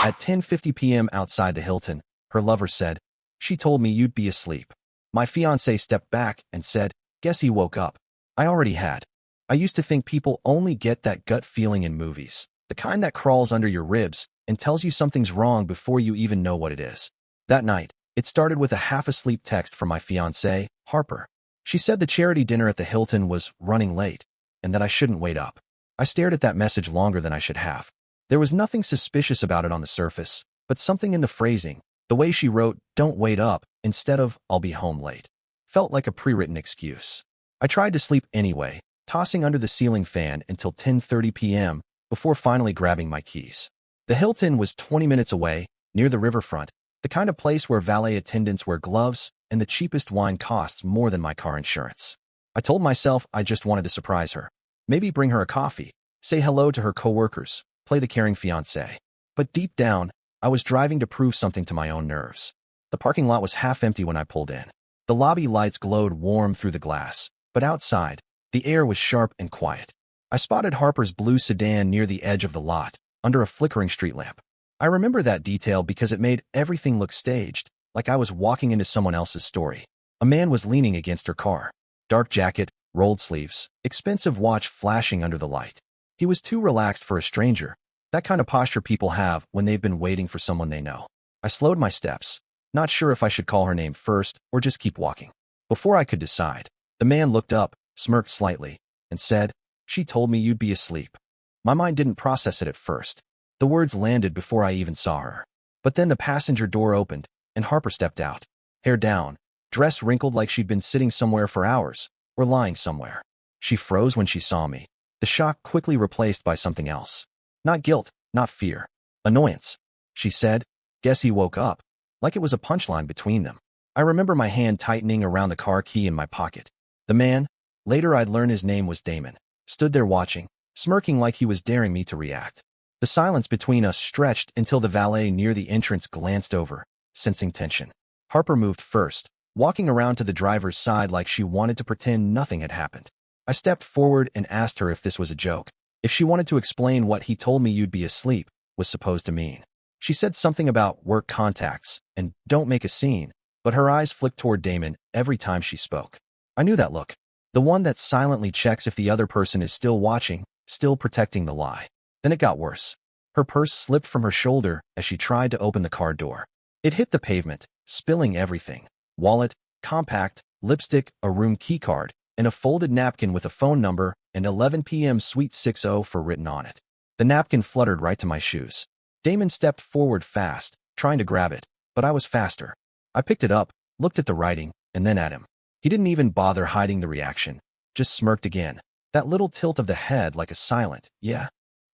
At 10:50 p.m. outside the Hilton, her lover said, "She told me you'd be asleep." My fiancé stepped back and said, "Guess he woke up." I already had. I used to think people only get that gut feeling in movies, the kind that crawls under your ribs and tells you something's wrong before you even know what it is. That night, it started with a half-asleep text from my fiancée, Harper. She said the charity dinner at the Hilton was running late and that I shouldn't wait up. I stared at that message longer than I should have. There was nothing suspicious about it on the surface, but something in the phrasing, the way she wrote, "Don't wait up," instead of "I'll be home late," felt like a pre-written excuse. I tried to sleep anyway, tossing under the ceiling fan until 10:30 p.m. before finally grabbing my keys. The Hilton was 20 minutes away, near the riverfront, the kind of place where valet attendants wear gloves and the cheapest wine costs more than my car insurance. I told myself I just wanted to surprise her. Maybe bring her a coffee, say hello to her coworkers, play the caring fiancé. But deep down, I was driving to prove something to my own nerves. The parking lot was half empty when I pulled in. The lobby lights glowed warm through the glass, but outside, the air was sharp and quiet. I spotted Harper's blue sedan near the edge of the lot, under a flickering street lamp. I remember that detail because it made everything look staged, like I was walking into someone else's story. A man was leaning against her car. Dark jacket, rolled sleeves, expensive watch flashing under the light. He was too relaxed for a stranger, that kind of posture people have when they've been waiting for someone they know. I slowed my steps, not sure if I should call her name first or just keep walking. Before I could decide, the man looked up, smirked slightly, and said, "She told me you'd be asleep." My mind didn't process it at first. The words landed before I even saw her. But then the passenger door opened, and Harper stepped out. Hair down, dress wrinkled like she'd been sitting somewhere for hours, or lying somewhere. She froze when she saw me, the shock quickly replaced by something else. Not guilt, not fear. Annoyance. She said, "Guess he woke up," like it was a punchline between them. I remember my hand tightening around the car key in my pocket. The man, later I'd learn his name was Damon, stood there watching, smirking like he was daring me to react. The silence between us stretched until the valet near the entrance glanced over, sensing tension. Harper moved first, walking around to the driver's side like she wanted to pretend nothing had happened. I stepped forward and asked her if this was a joke, if she wanted to explain what "he told me you'd be asleep" was supposed to mean. She said something about work contacts and "don't make a scene," but her eyes flicked toward Damon every time she spoke. I knew that look. The one that silently checks if the other person is still watching, still protecting the lie. Then it got worse. Her purse slipped from her shoulder as she tried to open the car door. It hit the pavement, spilling everything. Wallet, compact, lipstick, a room keycard, and a folded napkin with a phone number and 11 p.m. Suite 60 for written on it. The napkin fluttered right to my shoes. Damon stepped forward fast, trying to grab it, but I was faster. I picked it up, looked at the writing, and then at him. He didn't even bother hiding the reaction, just smirked again. That little tilt of the head like a silent, "yeah."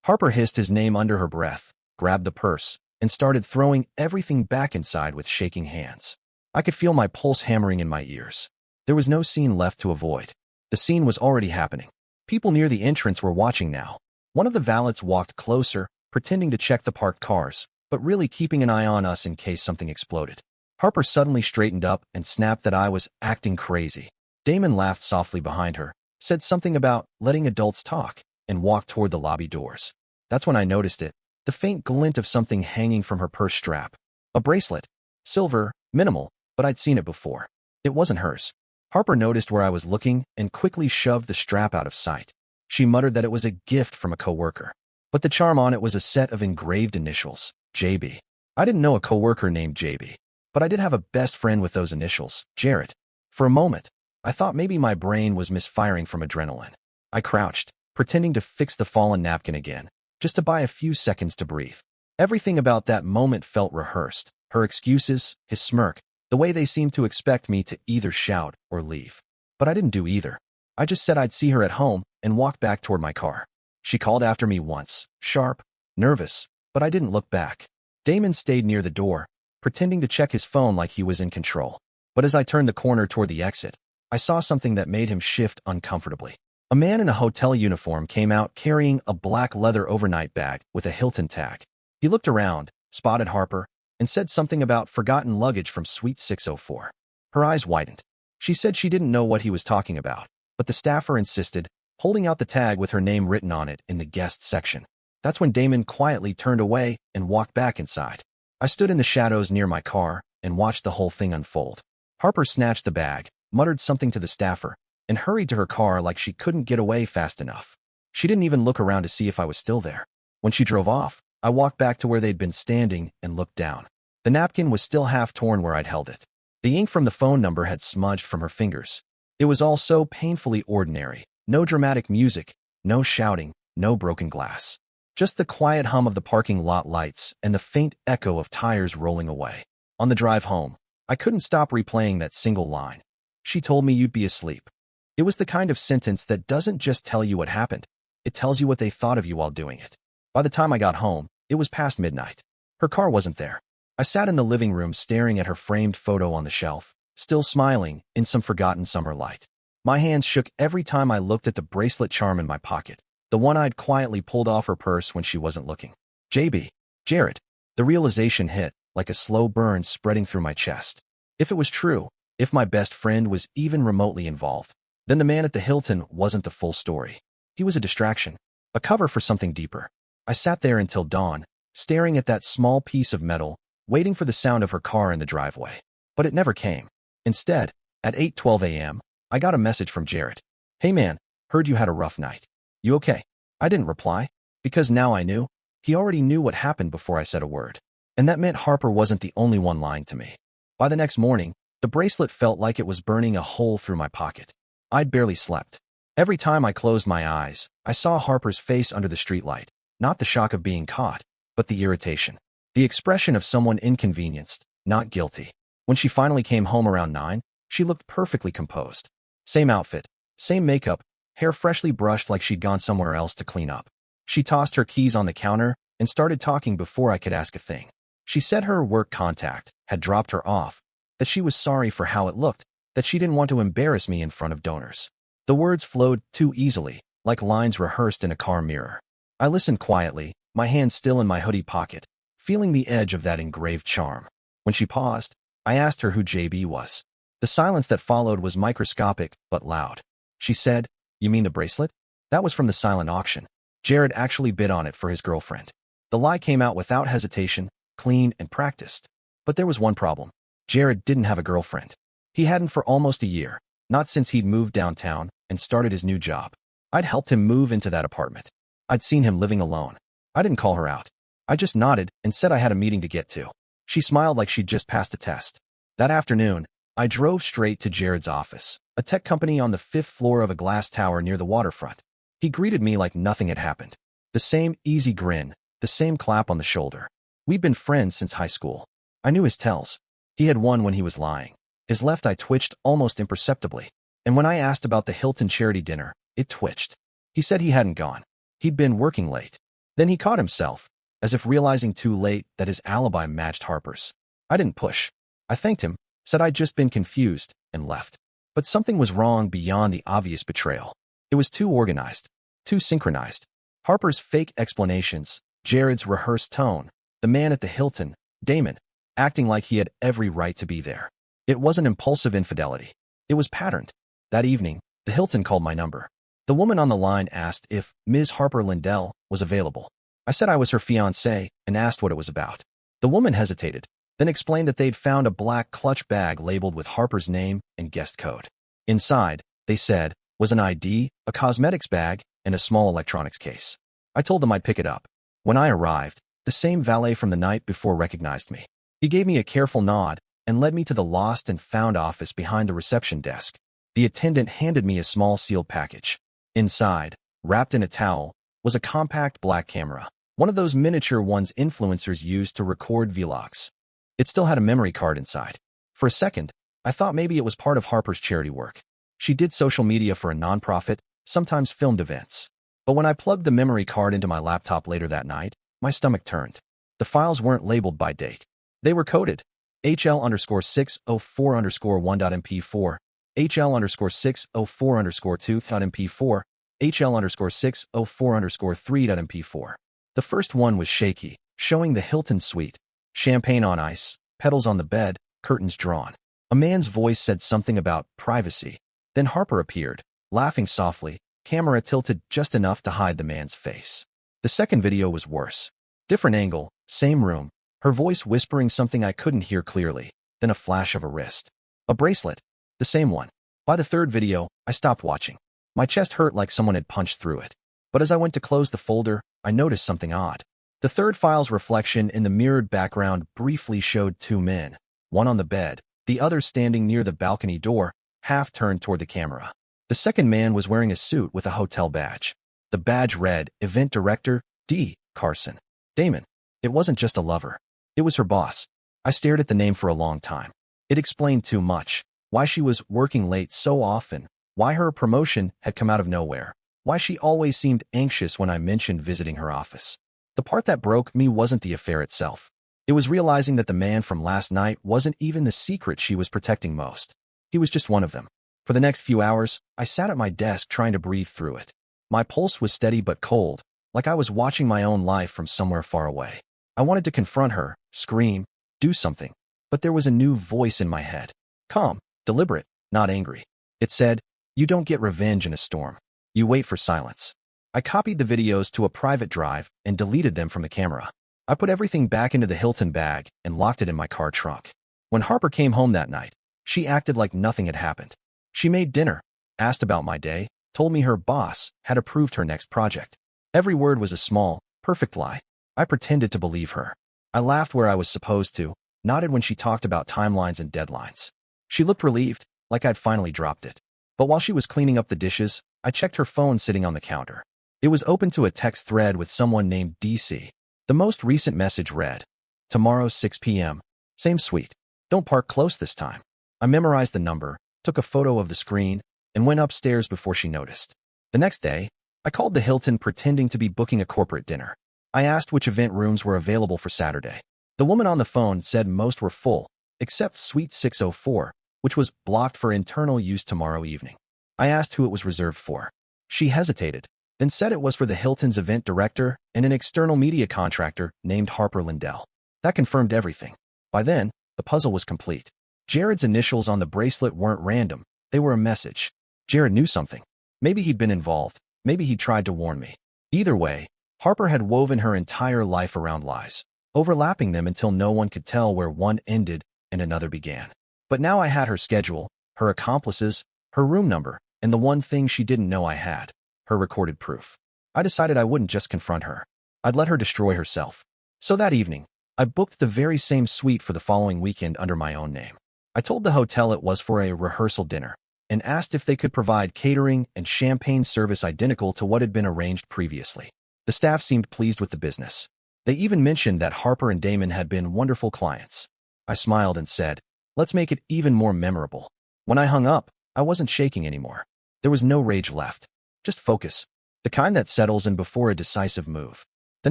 Harper hissed his name under her breath, grabbed the purse, and started throwing everything back inside with shaking hands. I could feel my pulse hammering in my ears. There was no scene left to avoid. The scene was already happening. People near the entrance were watching now. One of the valets walked closer, pretending to check the parked cars, but really keeping an eye on us in case something exploded. Harper suddenly straightened up and snapped that I was acting crazy. Damon laughed softly behind her, said something about letting adults talk, and walked toward the lobby doors. That's when I noticed it, the faint glint of something hanging from her purse strap. A bracelet. Silver, minimal, but I'd seen it before. It wasn't hers. Harper noticed where I was looking and quickly shoved the strap out of sight. She muttered that it was a gift from a coworker. But the charm on it was a set of engraved initials, JB. I didn't know a coworker named JB, but I did have a best friend with those initials, Jared. For a moment, I thought maybe my brain was misfiring from adrenaline. I crouched, pretending to fix the fallen napkin again, just to buy a few seconds to breathe. Everything about that moment felt rehearsed. Her excuses, his smirk, the way they seemed to expect me to either shout or leave. But I didn't do either. I just said I'd see her at home and walked back toward my car. She called after me once, sharp, nervous, but I didn't look back. Damon stayed near the door, pretending to check his phone like he was in control. But as I turned the corner toward the exit, I saw something that made him shift uncomfortably. A man in a hotel uniform came out carrying a black leather overnight bag with a Hilton tag. He looked around, spotted Harper, and said something about forgotten luggage from Suite 604. Her eyes widened. She said she didn't know what he was talking about, but the staffer insisted, holding out the tag with her name written on it in the guest section. That's when Damon quietly turned away and walked back inside. I stood in the shadows near my car and watched the whole thing unfold. Harper snatched the bag, muttered something to the staffer, and hurried to her car like she couldn't get away fast enough. She didn't even look around to see if I was still there. When she drove off, I walked back to where they'd been standing and looked down. The napkin was still half torn where I'd held it. The ink from the phone number had smudged from her fingers. It was all so painfully ordinary. No dramatic music, no shouting, no broken glass. Just the quiet hum of the parking lot lights and the faint echo of tires rolling away. On the drive home, I couldn't stop replaying that single line. She told me you'd be asleep. It was the kind of sentence that doesn't just tell you what happened, it tells you what they thought of you while doing it. By the time I got home, it was past midnight. Her car wasn't there. I sat in the living room staring at her framed photo on the shelf, still smiling in some forgotten summer light. My hands shook every time I looked at the bracelet charm in my pocket, the one I'd quietly pulled off her purse when she wasn't looking. JB. Jared. The realization hit, like a slow burn spreading through my chest. If it was true, if my best friend was even remotely involved, then the man at the Hilton wasn't the full story. He was a distraction, a cover for something deeper. I sat there until dawn, staring at that small piece of metal, waiting for the sound of her car in the driveway. But it never came. Instead, at 8:12 a.m., I got a message from Jared. "Hey man, heard you had a rough night. You okay?" I didn't reply, because now I knew. He already knew what happened before I said a word. And that meant Harper wasn't the only one lying to me. By the next morning, the bracelet felt like it was burning a hole through my pocket. I'd barely slept. Every time I closed my eyes, I saw Harper's face under the streetlight. Not the shock of being caught, but the irritation. The expression of someone inconvenienced, not guilty. When she finally came home around 9, she looked perfectly composed. Same outfit, same makeup, hair freshly brushed like she'd gone somewhere else to clean up. She tossed her keys on the counter and started talking before I could ask a thing. She said her work contact had dropped her off, that she was sorry for how it looked, that she didn't want to embarrass me in front of donors. The words flowed too easily, like lines rehearsed in a car mirror. I listened quietly, my hand still in my hoodie pocket, feeling the edge of that engraved charm. When she paused, I asked her who JB was. The silence that followed was microscopic, but loud. She said, "You mean the bracelet? That was from the silent auction. Jared actually bid on it for his girlfriend." The lie came out without hesitation, clean and practiced. But there was one problem. Jared didn't have a girlfriend. He hadn't for almost a year, not since he'd moved downtown and started his new job. I'd helped him move into that apartment. I'd seen him living alone. I didn't call her out. I just nodded and said I had a meeting to get to. She smiled like she'd just passed a test. That afternoon, I drove straight to Jared's office, a tech company on the 5th floor of a glass tower near the waterfront. He greeted me like nothing had happened. The same easy grin, the same clap on the shoulder. We'd been friends since high school. I knew his tells. He had won when he was lying. His left eye twitched almost imperceptibly. And when I asked about the Hilton charity dinner, it twitched. He said he hadn't gone. He'd been working late. Then he caught himself, as if realizing too late that his alibi matched Harper's. I didn't push. I thanked him, said I'd just been confused, and left. But something was wrong beyond the obvious betrayal. It was too organized, too synchronized. Harper's fake explanations, Jared's rehearsed tone, the man at the Hilton, Damon, acting like he had every right to be there. It wasn't impulsive infidelity. It was patterned. That evening, the Hilton called my number. The woman on the line asked if Ms. Harper Lindell was available. I said I was her fiancée and asked what it was about. The woman hesitated, then explained that they'd found a black clutch bag labeled with Harper's name and guest code. Inside, they said, was an ID, a cosmetics bag, and a small electronics case. I told them I'd pick it up. When I arrived, the same valet from the night before recognized me. He gave me a careful nod and led me to the lost and found office behind the reception desk. The attendant handed me a small sealed package. Inside, wrapped in a towel, was a compact black camera, one of those miniature ones influencers use to record vlogs. It still had a memory card inside. For a second, I thought maybe it was part of Harper's charity work. She did social media for a nonprofit, sometimes filmed events. But when I plugged the memory card into my laptop later that night, my stomach turned. The files weren't labeled by date. They were coded. HL_604_1.mp4, HL_604_2.mp4, HL_604_3.mp4. The first one was shaky, showing the Hilton suite. Champagne on ice, petals on the bed, curtains drawn. A man's voice said something about privacy. Then Harper appeared, laughing softly, camera tilted just enough to hide the man's face. The second video was worse. Different angle, same room, her voice whispering something I couldn't hear clearly, then a flash of a wrist. A bracelet. The same one. By the third video, I stopped watching. My chest hurt like someone had punched through it. But as I went to close the folder, I noticed something odd. The third file's reflection in the mirrored background briefly showed two men, one on the bed, the other standing near the balcony door, half turned toward the camera. The second man was wearing a suit with a hotel badge. The badge read, Event Director, D. Carson. Damon. It wasn't just a lover. It was her boss. I stared at the name for a long time. It explained too much. Why she was working late so often, why her promotion had come out of nowhere, why she always seemed anxious when I mentioned visiting her office. The part that broke me wasn't the affair itself. It was realizing that the man from last night wasn't even the secret she was protecting most. He was just one of them. For the next few hours, I sat at my desk trying to breathe through it. My pulse was steady but cold, like I was watching my own life from somewhere far away. I wanted to confront her, scream, do something, but there was a new voice in my head. Calm, deliberate, not angry. It said, you don't get revenge in a storm. You wait for silence. I copied the videos to a private drive and deleted them from the camera. I put everything back into the Hilton bag and locked it in my car trunk. When Harper came home that night, she acted like nothing had happened. She made dinner, asked about my day, told me her boss had approved her next project. Every word was a small, perfect lie. I pretended to believe her. I laughed where I was supposed to, nodded when she talked about timelines and deadlines. She looked relieved, like I'd finally dropped it. But while she was cleaning up the dishes, I checked her phone sitting on the counter. It was open to a text thread with someone named DC. The most recent message read, tomorrow 6 p.m. Same suite. Don't park close this time. I memorized the number, took a photo of the screen, and went upstairs before she noticed. The next day, I called the Hilton pretending to be booking a corporate dinner. I asked which event rooms were available for Saturday. The woman on the phone said most were full, except Suite 604, which was blocked for internal use tomorrow evening. I asked who it was reserved for. She hesitated, then said it was for the Hilton's event director and an external media contractor named Harper Lindell. That confirmed everything. By then, the puzzle was complete. Jared's initials on the bracelet weren't random. They were a message. Jared knew something. Maybe he'd been involved. Maybe he'd tried to warn me. Either way, Harper had woven her entire life around lies, overlapping them until no one could tell where one ended and another began. But now I had her schedule, her accomplices, her room number, and the one thing she didn't know I had, her recorded proof. I decided I wouldn't just confront her. I'd let her destroy herself. So that evening, I booked the very same suite for the following weekend under my own name. I told the hotel it was for a rehearsal dinner and asked if they could provide catering and champagne service identical to what had been arranged previously. The staff seemed pleased with the business. They even mentioned that Harper and Damon had been wonderful clients. I smiled and said, let's make it even more memorable. When I hung up, I wasn't shaking anymore. There was no rage left. Just focus. The kind that settles in before a decisive move. The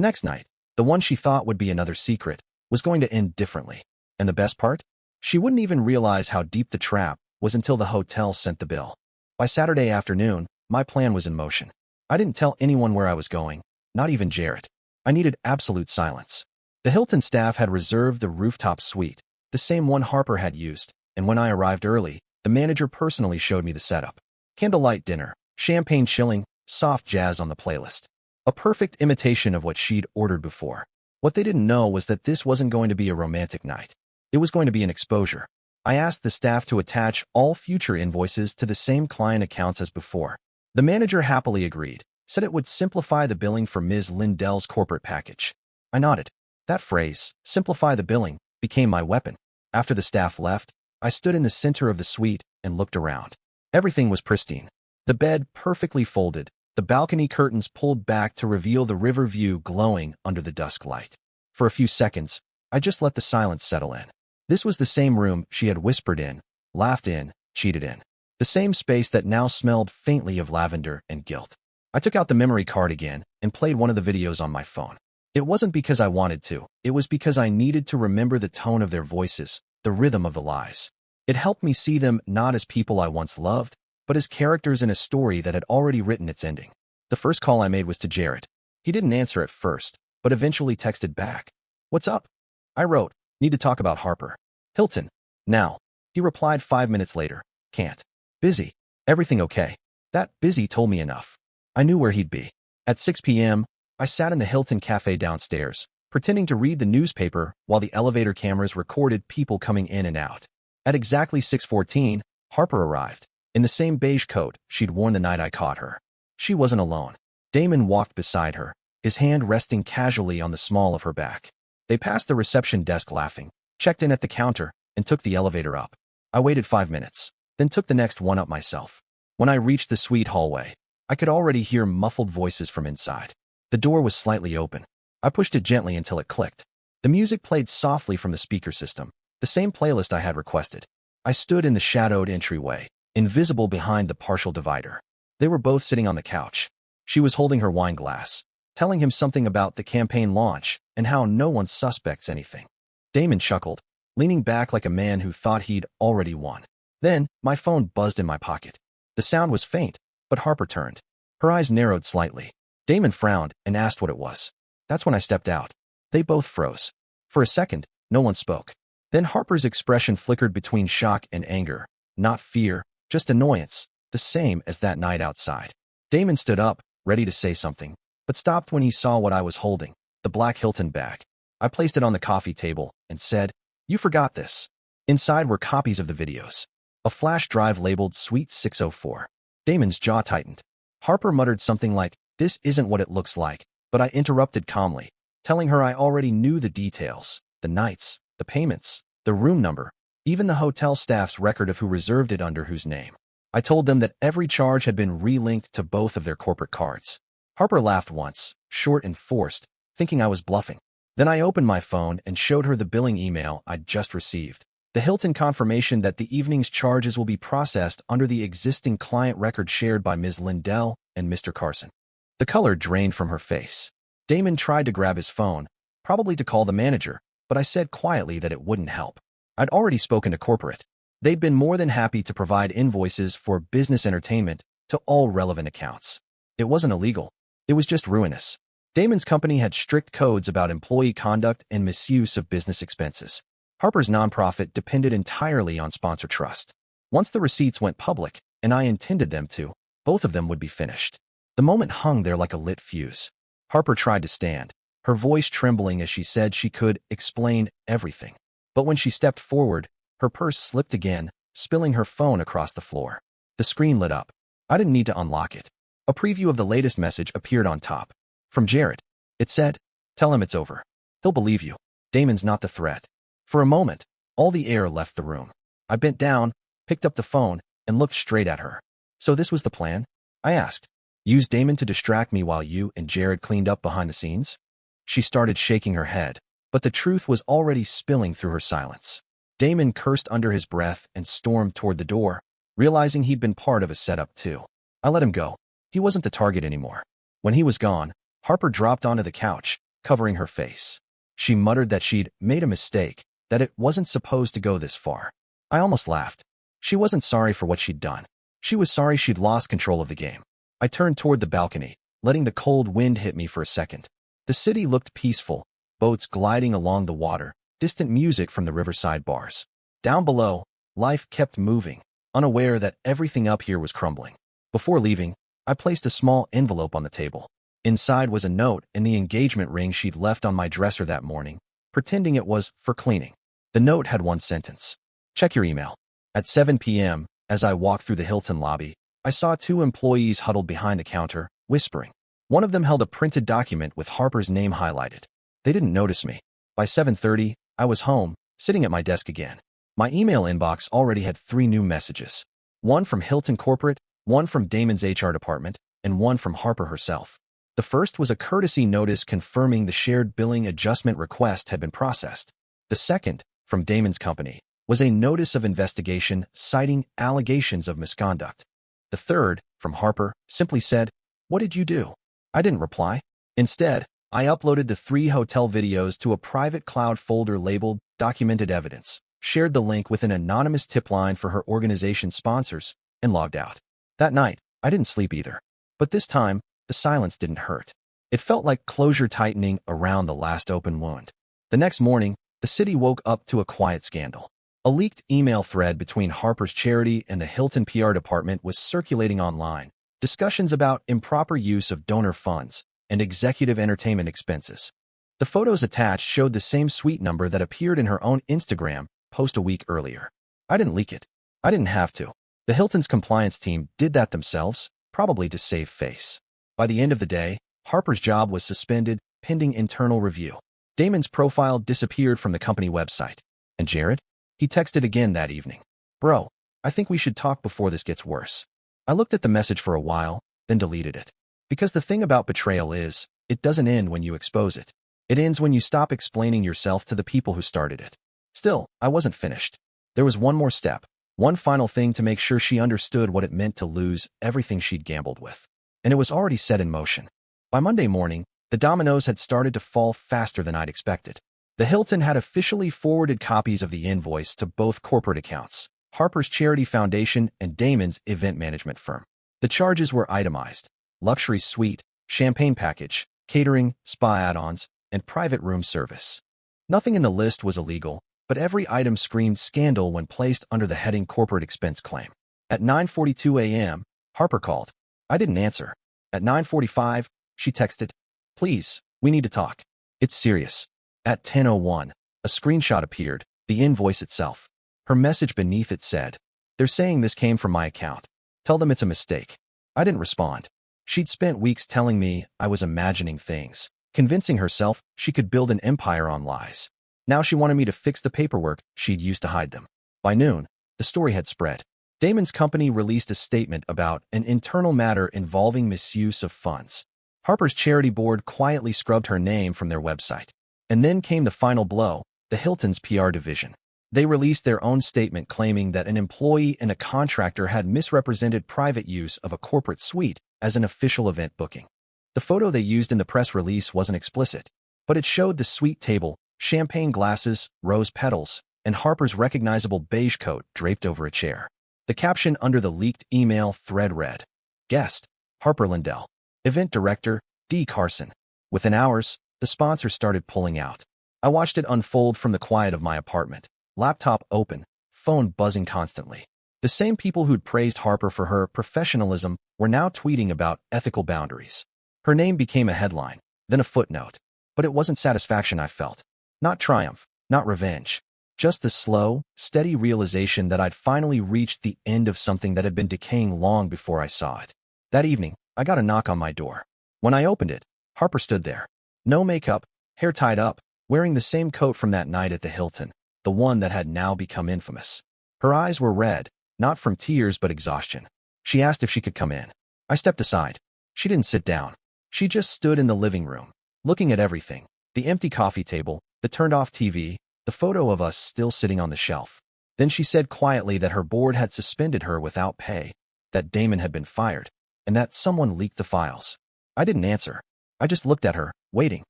next night, the one she thought would be another secret, was going to end differently. And the best part? She wouldn't even realize how deep the trap was until the hotel sent the bill. By Saturday afternoon, my plan was in motion. I didn't tell anyone where I was going, not even Jared. I needed absolute silence. The Hilton staff had reserved the rooftop suite, the same one Harper had used, and when I arrived early, the manager personally showed me the setup. Candlelight dinner, champagne chilling, soft jazz on the playlist. A perfect imitation of what she'd ordered before. What they didn't know was that this wasn't going to be a romantic night. It was going to be an exposure. I asked the staff to attach all future invoices to the same client accounts as before. The manager happily agreed, said it would simplify the billing for Ms. Lindell's corporate package. I nodded. That phrase, simplify the billing, became my weapon. After the staff left, I stood in the center of the suite and looked around. Everything was pristine. The bed perfectly folded, the balcony curtains pulled back to reveal the river view glowing under the dusk light. For a few seconds, I just let the silence settle in. This was the same room she had whispered in, laughed in, cheated in. The same space that now smelled faintly of lavender and guilt. I took out the memory card again and played one of the videos on my phone. It wasn't because I wanted to. It was because I needed to remember the tone of their voices, the rhythm of the lies. It helped me see them not as people I once loved, but as characters in a story that had already written its ending. The first call I made was to Jared. He didn't answer at first, but eventually texted back. What's up? I wrote, need to talk about Harper. Hilton. Now. He replied 5 minutes later. Can't. Busy. Everything okay? That busy told me enough. I knew where he'd be. At 6 p.m., I sat in the Hilton cafe downstairs, pretending to read the newspaper while the elevator cameras recorded people coming in and out. At exactly 6:14, Harper arrived, in the same beige coat she'd worn the night I caught her. She wasn't alone. Damon walked beside her, his hand resting casually on the small of her back. They passed the reception desk laughing, checked in at the counter, and took the elevator up. I waited 5 minutes, then took the next one up myself. When I reached the suite hallway, I could already hear muffled voices from inside. The door was slightly open. I pushed it gently until it clicked. The music played softly from the speaker system, the same playlist I had requested. I stood in the shadowed entryway, invisible behind the partial divider. They were both sitting on the couch. She was holding her wine glass, telling him something about the campaign launch and how no one suspects anything. Damon chuckled, leaning back like a man who thought he'd already won. Then, my phone buzzed in my pocket. The sound was faint, but Harper turned. Her eyes narrowed slightly. Damon frowned and asked what it was. That's when I stepped out. They both froze. For a second, no one spoke. Then Harper's expression flickered between shock and anger. Not fear, just annoyance, the same as that night outside. Damon stood up, ready to say something, but stopped when he saw what I was holding, the black Hilton bag. I placed it on the coffee table and said, "You forgot this." Inside were copies of the videos. A flash drive labeled Suite 604. Damon's jaw tightened. Harper muttered something like, "This isn't what it looks like," but I interrupted calmly, telling her I already knew the details, the nights, the payments, the room number, even the hotel staff's record of who reserved it under whose name. I told them that every charge had been relinked to both of their corporate cards. Harper laughed once, short and forced, thinking I was bluffing. Then I opened my phone and showed her the billing email I'd just received. The Hilton confirmation that the evening's charges will be processed under the existing client record shared by Ms. Lindell and Mr. Carson. The color drained from her face. Damon tried to grab his phone, probably to call the manager, but I said quietly that it wouldn't help. I'd already spoken to corporate. They'd been more than happy to provide invoices for business entertainment to all relevant accounts. It wasn't illegal. It was just ruinous. Damon's company had strict codes about employee conduct and misuse of business expenses. Harper's nonprofit depended entirely on sponsor trust. Once the receipts went public, and I intended them to, both of them would be finished. The moment hung there like a lit fuse. Harper tried to stand, her voice trembling as she said she could explain everything. But when she stepped forward, her purse slipped again, spilling her phone across the floor. The screen lit up. I didn't need to unlock it. A preview of the latest message appeared on top. From Jared. It said, "Tell him it's over. He'll believe you. Damon's not the threat." For a moment, all the air left the room. I bent down, picked up the phone, and looked straight at her. "So this was the plan?" I asked. "Use Damon to distract me while you and Jared cleaned up behind the scenes?" She started shaking her head, but the truth was already spilling through her silence. Damon cursed under his breath and stormed toward the door, realizing he'd been part of a setup too. I let him go. He wasn't the target anymore. When he was gone, Harper dropped onto the couch, covering her face. She muttered that she'd made a mistake, that it wasn't supposed to go this far. I almost laughed. She wasn't sorry for what she'd done. She was sorry she'd lost control of the game. I turned toward the balcony, letting the cold wind hit me for a second. The city looked peaceful, boats gliding along the water, distant music from the riverside bars. Down below, life kept moving, unaware that everything up here was crumbling. Before leaving, I placed a small envelope on the table. Inside was a note and the engagement ring she'd left on my dresser that morning, pretending it was for cleaning. The note had one sentence. "Check your email." At 7 p.m., as I walked through the Hilton lobby, I saw two employees huddled behind the counter, whispering. One of them held a printed document with Harper's name highlighted. They didn't notice me. By 7:30, I was home, sitting at my desk again. My email inbox already had 3 new messages. One from Hilton Corporate, one from Damon's HR department, and one from Harper herself. The first was a courtesy notice confirming the shared billing adjustment request had been processed. The second, from Damon's company, was a notice of investigation citing allegations of misconduct. The third, from Harper, simply said, "What did you do?" I didn't reply. Instead, I uploaded the 3 hotel videos to a private cloud folder labeled Documented Evidence, shared the link with an anonymous tip line for her organization's sponsors, and logged out. That night, I didn't sleep either. But this time, the silence didn't hurt. It felt like closure tightening around the last open wound. The next morning, the city woke up to a quiet scandal. A leaked email thread between Harper's charity and the Hilton PR department was circulating online. Discussions about improper use of donor funds, and executive entertainment expenses. The photos attached showed the same suite number that appeared in her own Instagram post a week earlier. I didn't leak it. I didn't have to. The Hilton's compliance team did that themselves, probably to save face. By the end of the day, Harper's job was suspended pending internal review. Damon's profile disappeared from the company website. And Jared? He texted again that evening. Bro, I think we should talk before this gets worse. I looked at the message for a while, then deleted it. Because the thing about betrayal is, it doesn't end when you expose it. It ends when you stop explaining yourself to the people who started it. Still, I wasn't finished. There was one more step, one final thing to make sure she understood what it meant to lose everything she'd gambled with. And it was already set in motion. By Monday morning, the dominoes had started to fall faster than I'd expected. The Hilton had officially forwarded copies of the invoice to both corporate accounts, Harper's Charity Foundation and Damon's event management firm. The charges were itemized: luxury suite, champagne package, catering, spa add-ons, and private room service. Nothing in the list was illegal, but every item screamed scandal when placed under the heading corporate expense claim. At 9:42 a.m., Harper called. I didn't answer. At 9:45, she texted, "Please, we need to talk. It's serious." At 10:01, a screenshot appeared, the invoice itself. Her message beneath it said, "They're saying this came from my account. Tell them it's a mistake." I didn't respond. She'd spent weeks telling me I was imagining things, convincing herself she could build an empire on lies. Now she wanted me to fix the paperwork she'd used to hide them. By noon, the story had spread. Damon's company released a statement about an internal matter involving misuse of funds. Harper's charity board quietly scrubbed her name from their website. And then came the final blow, the Hilton's PR division. They released their own statement claiming that an employee and a contractor had misrepresented private use of a corporate suite as an official event booking. The photo they used in the press release wasn't explicit, but it showed the suite table, champagne glasses, rose petals, and Harper's recognizable beige coat draped over a chair. The caption under the leaked email thread read, "Guest, Harper Lindell. Event Director, D. Carson." Within hours, the sponsors started pulling out. I watched it unfold from the quiet of my apartment, laptop open, phone buzzing constantly. The same people who'd praised Harper for her professionalism were now tweeting about ethical boundaries. Her name became a headline, then a footnote. But it wasn't satisfaction I felt. Not triumph, not revenge. Just the slow, steady realization that I'd finally reached the end of something that had been decaying long before I saw it. That evening, I got a knock on my door. When I opened it, Harper stood there. No makeup, hair tied up, wearing the same coat from that night at the Hilton, the one that had now become infamous. Her eyes were red, not from tears but exhaustion. She asked if she could come in. I stepped aside. She didn't sit down. She just stood in the living room, looking at everything: the empty coffee table, the turned-off TV, the photo of us still sitting on the shelf. Then she said quietly that her board had suspended her without pay, that Damon had been fired, and that someone leaked the files. I didn't answer. I just looked at her, waiting.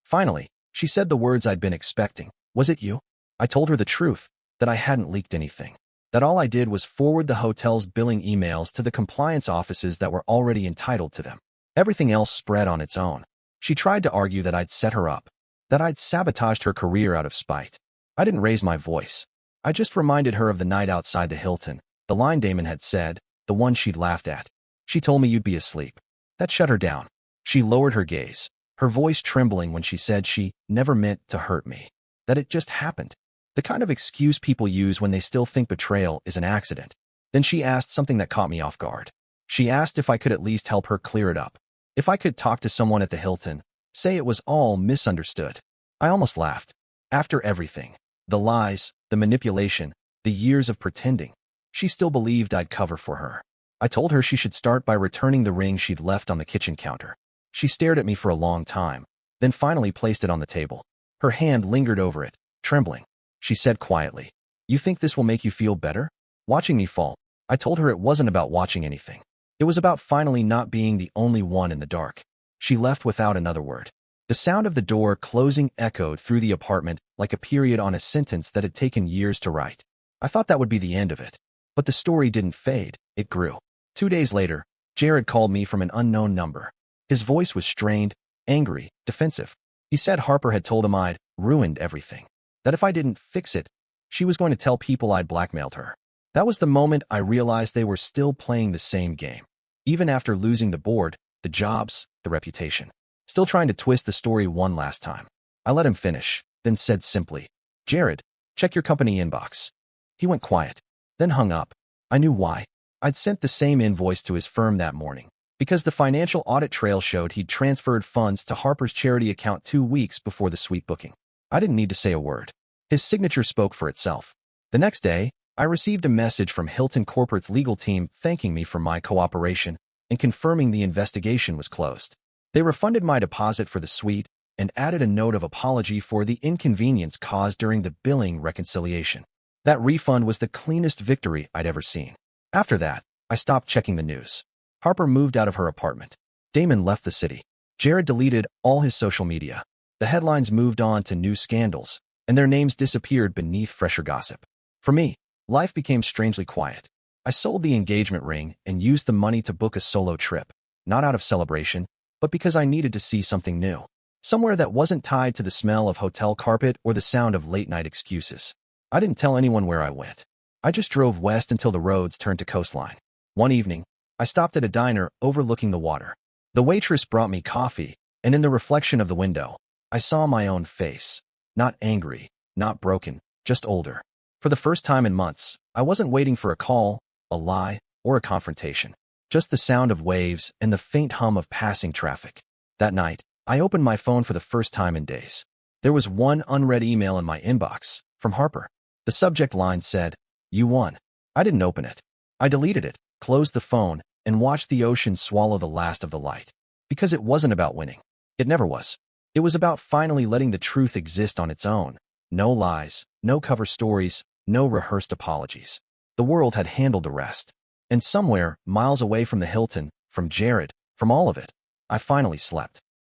Finally, she said the words I'd been expecting. "Was it you?" I told her the truth, that I hadn't leaked anything, that all I did was forward the hotel's billing emails to the compliance offices that were already entitled to them. Everything else spread on its own. She tried to argue that I'd set her up, that I'd sabotaged her career out of spite. I didn't raise my voice. I just reminded her of the night outside the Hilton, the line Damon had said, the one she'd laughed at. "She told me you'd be asleep." That shut her down. She lowered her gaze, her voice trembling when she said she never meant to hurt me, that it just happened. The kind of excuse people use when they still think betrayal is an accident. Then she asked something that caught me off guard. She asked if I could at least help her clear it up. If I could talk to someone at the Hilton, say it was all misunderstood. I almost laughed. After everything, the lies, the manipulation, the years of pretending, she still believed I'd cover for her. I told her she should start by returning the ring she'd left on the kitchen counter. She stared at me for a long time, then finally placed it on the table. Her hand lingered over it, trembling. She said quietly, "You think this will make you feel better?" Watching me fall. I told her it wasn't about watching anything. It was about finally not being the only one in the dark. She left without another word. The sound of the door closing echoed through the apartment like a period on a sentence that had taken years to write. I thought that would be the end of it. But the story didn't fade, it grew. 2 days later, Jared called me from an unknown number. His voice was strained, angry, defensive. He said Harper had told him I'd ruined everything, that if I didn't fix it, she was going to tell people I'd blackmailed her. That was the moment I realized they were still playing the same game, even after losing the board, the jobs, the reputation. still trying to twist the story one last time. I let him finish, then said simply, "Jared, check your company inbox." He went quiet, then hung up. I knew why. I'd sent the same invoice to his firm that morning, because the financial audit trail showed he'd transferred funds to Harper's charity account 2 weeks before the suite booking. I didn't need to say a word. His signature spoke for itself. The next day, I received a message from Hilton Corporate's legal team thanking me for my cooperation and confirming the investigation was closed. They refunded my deposit for the suite and added a note of apology for the inconvenience caused during the billing reconciliation. That refund was the cleanest victory I'd ever seen. After that, I stopped checking the news. Harper moved out of her apartment. Damon left the city. Jared deleted all his social media. The headlines moved on to new scandals, and their names disappeared beneath fresher gossip. For me, life became strangely quiet. I sold the engagement ring and used the money to book a solo trip, not out of celebration, but because I needed to see something new. Somewhere that wasn't tied to the smell of hotel carpet or the sound of late-night excuses. I didn't tell anyone where I went. I just drove west until the roads turned to coastline. One evening, I stopped at a diner overlooking the water. The waitress brought me coffee, and in the reflection of the window, I saw my own face. Not angry, not broken, just older. For the first time in months, I wasn't waiting for a call, a lie, or a confrontation. Just the sound of waves and the faint hum of passing traffic. That night, I opened my phone for the first time in days. There was one unread email in my inbox, from Harper. The subject line said, "You won." I didn't open it. I deleted it, closed the phone, and watched the ocean swallow the last of the light. Because it wasn't about winning. It never was. It was about finally letting the truth exist on its own. No lies, no cover stories, no rehearsed apologies. The world had handled the rest. And somewhere, miles away from the Hilton, from Jared, from all of it, I finally slept.